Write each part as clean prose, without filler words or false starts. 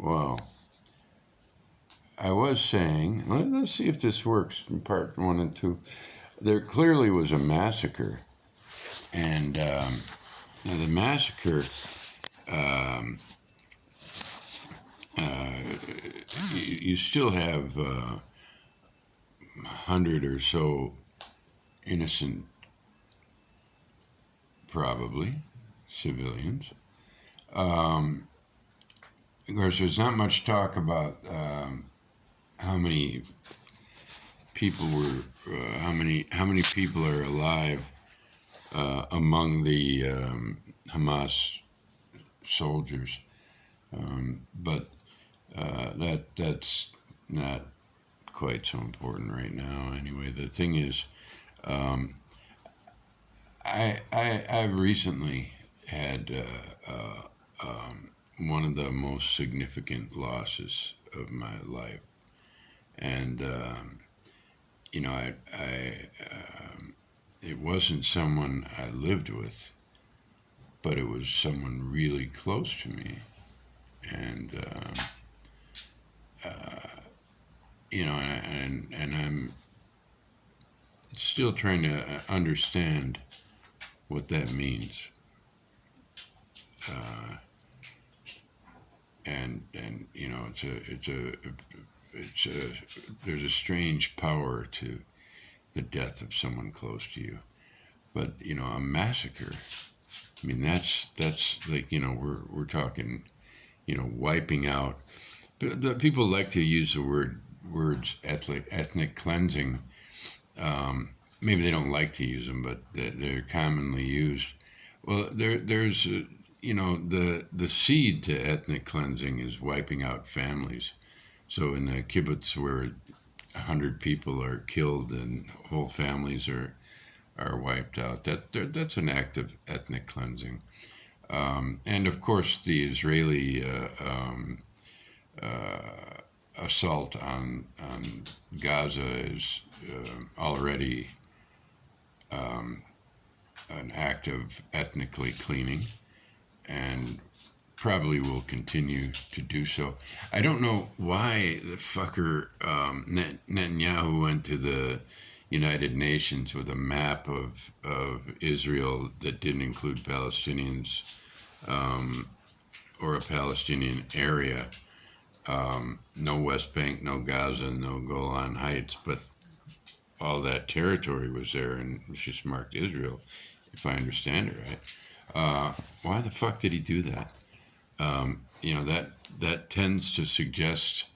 Well, I was saying, let's see if this works in part 1 and 2. There clearly was a massacre, and now the massacre, um, you still have 100 or so innocent, probably, civilians. Of course, there's not much talk about how many people were, how many people are alive among the Hamas soldiers, but that's not quite so important right now. Anyway, the thing is, I've recently had one of the most significant losses of my life, and it wasn't someone I lived with, but it was someone really close to me, and and I'm still trying to understand what that means. And there's a strange power to the death of someone close to you, but a massacre. I mean, that's like we're talking, wiping out. The people like to use the words ethnic cleansing. Maybe they don't like to use them, but they're commonly used. Well, there's the seed to ethnic cleansing is wiping out families. So in the kibbutz where 100 people are killed and whole families are wiped out, that's an act of ethnic cleansing. And of course, the Israeli assault on Gaza is already an act of ethnically cleaning, and probably will continue to do so. I don't know why the fucker Netanyahu went to the United Nations with a map of Israel that didn't include Palestinians or a Palestinian area. No West Bank, no Gaza, no Golan Heights, but all that territory was there, and it was just marked Israel, if I understand it right. Why the fuck did he do that? That tends to suggest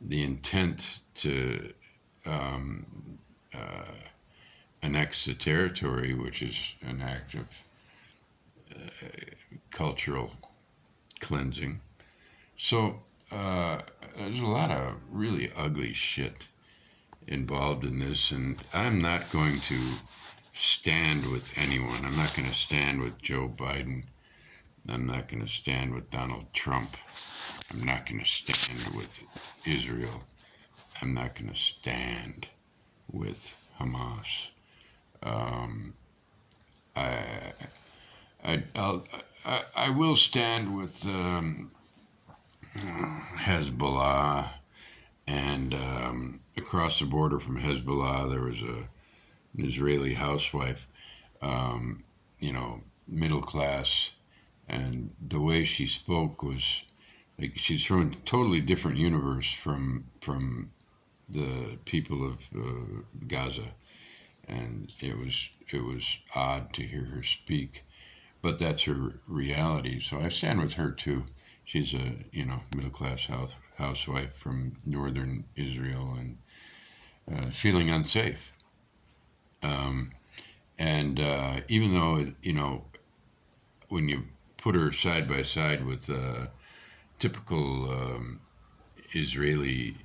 the intent to annex the territory, which is an act of cultural cleansing. So there's a lot of really ugly shit involved in this, and I'm not going to stand with anyone. I'm not going to stand with Joe Biden. I'm not going to stand with Donald Trump. I'm not going to stand with Israel. I'm not going to stand with Hamas. I will stand with Hezbollah, and across the border from Hezbollah there was an Israeli housewife, middle class, and the way she spoke was like she's from a totally different universe from the people of Gaza, and it was odd to hear her speak, but that's her reality. So I stand with her too. She's a middle class housewife from northern Israel and feeling unsafe. And even though when you put her side by side with typical Israeli,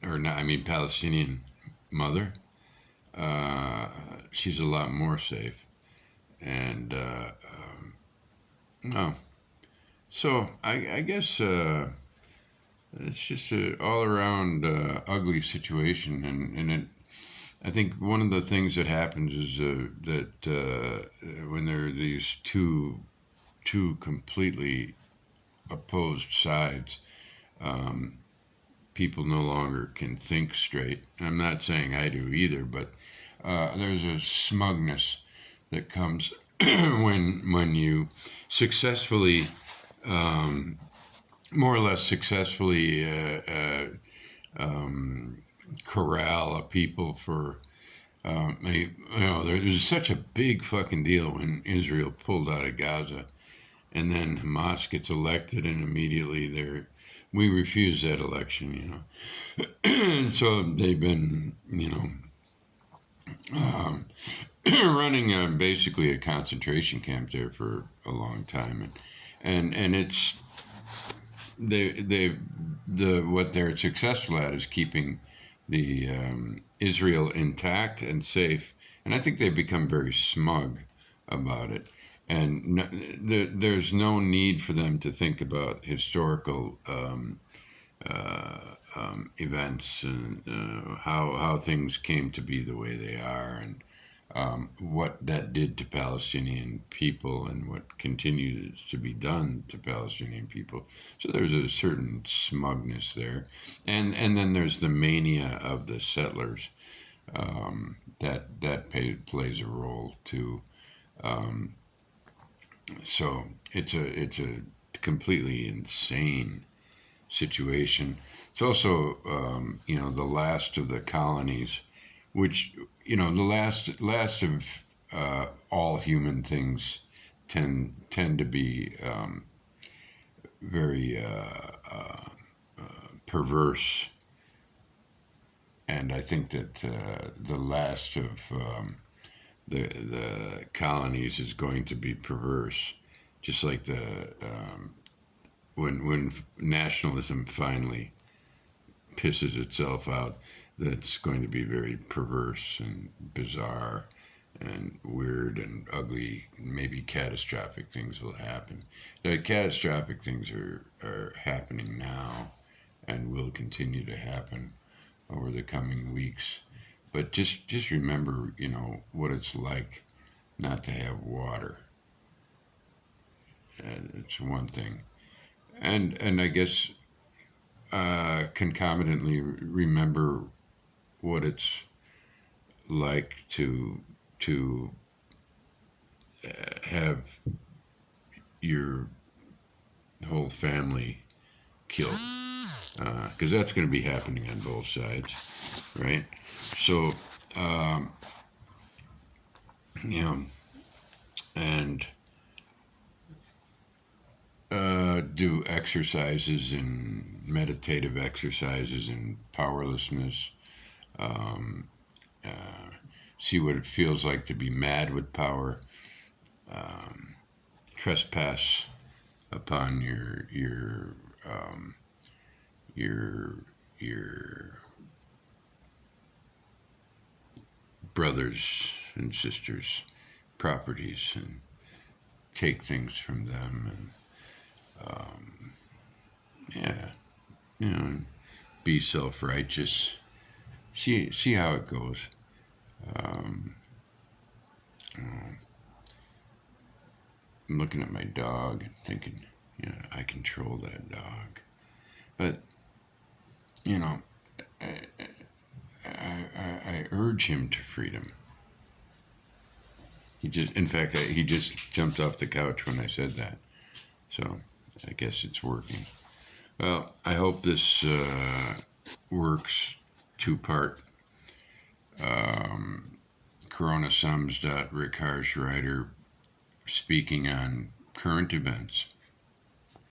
or not, I mean Palestinian mother, she's a lot more safe. And no, so I guess it's just an all-around ugly situation, and I think one of the things that happens is that when there are these two two completely opposed sides. Um, People no longer can think straight. And I'm not saying I do either, but there's a smugness that comes when you successfully, um, more or less successfully, corral a people for. There's such a big fucking deal when Israel pulled out of Gaza, and then Hamas gets elected, and immediately we refuse that election, and so they've been, um, running basically a concentration camp there for a long time, and it's what they're successful at is keeping the Israel intact and safe, and I think they've become very smug about it. And there's no need for them to think about historical uh, events and how things came to be the way they are, and what that did to Palestinian people and what continues to be done to Palestinian people. So there's a certain smugness there. And then there's the mania of the settlers that plays a role too. Um, so it's a completely insane situation. It's also the last of the colonies, which the last of all human things tend to be very perverse, and I think that the last of the colonies is going to be perverse, just like the when nationalism finally pisses itself out, that's going to be very perverse and bizarre and weird and ugly. Maybe catastrophic things will happen. The catastrophic things are happening now and will continue to happen over the coming weeks. But just remember, what it's like not to have water. It's one thing. And I guess concomitantly remember what it's like to have your whole family killed, because that's going to be happening on both sides, right? So and do exercises and meditative exercises and powerlessness. Um, uh, See what it feels like to be mad with power. Trespass upon your your brothers and sisters' properties and take things from them, and yeah, be self-righteous. See how it goes. Um, I'm looking at my dog and thinking, I control that dog, but I, I urge him to freedom. In fact, he just jumped off the couch when I said that. So I guess it's working. Well, I hope this works. Two-part. Coronasums.Rick Harshrider speaking on current events.